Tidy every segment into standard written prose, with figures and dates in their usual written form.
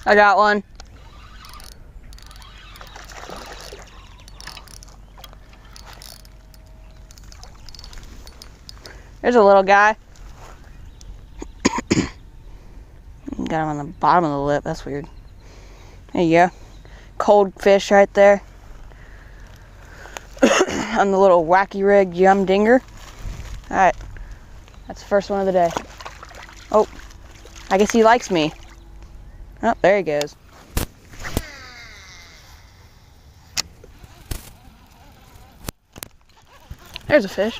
I got one. There's a little guy. Got him on the bottom of the lip. That's weird. There you go. Cold fish right there. On the little wacky rig yum dinger. Alright. That's the first one of the day. Oh. I guess he likes me. Oh, there he goes. There's a fish.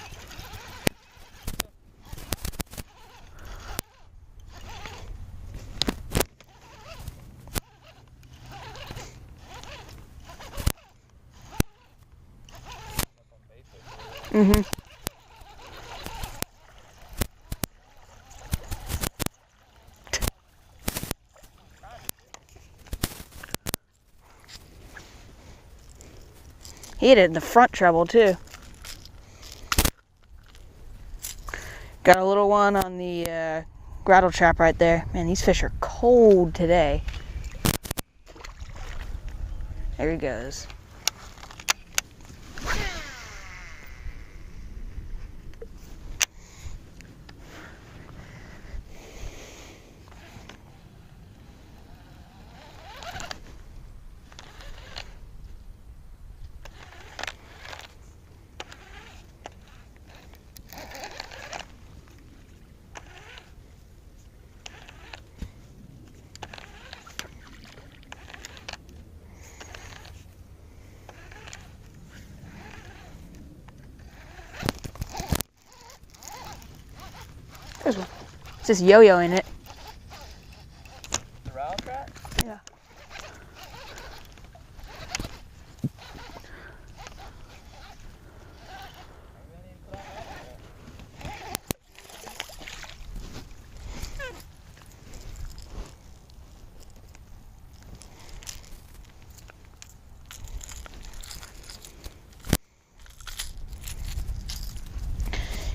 Mm-hmm. He hit it in the front treble too. Got a little one on the rattle trap right there. Man, these fish are cold today. There he goes. There's one. It's just yo-yoing it. The rattle trap? Yeah.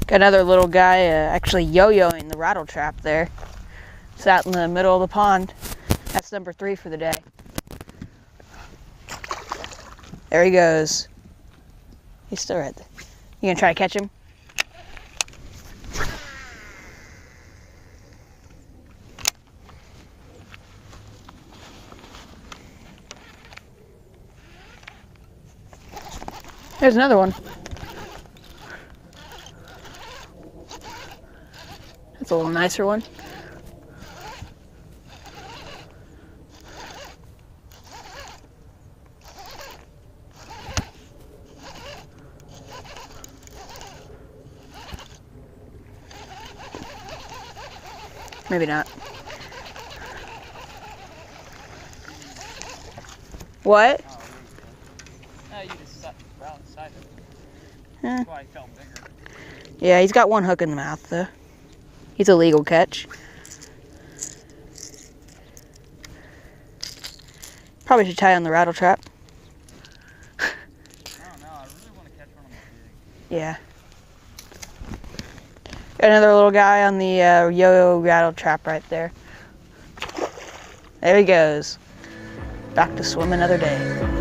Got another little guy actually yo-yoing the rattle trap there. It's out in the middle of the pond. That's number 3 for the day. There he goes. He's still right there. You gonna try to catch him? There's another one. That's a little nicer one. Maybe not. What? No, you just sat around the side of it. Yeah. That's why he felt bigger. Yeah, he's got one hook in the mouth though. He's a legal catch. Probably should tie on the rattle trap. I don't know, I really want to catch one of them big. Yeah. Got another little guy on the yo-yo rattle trap right there. There he goes. Back to swim another day.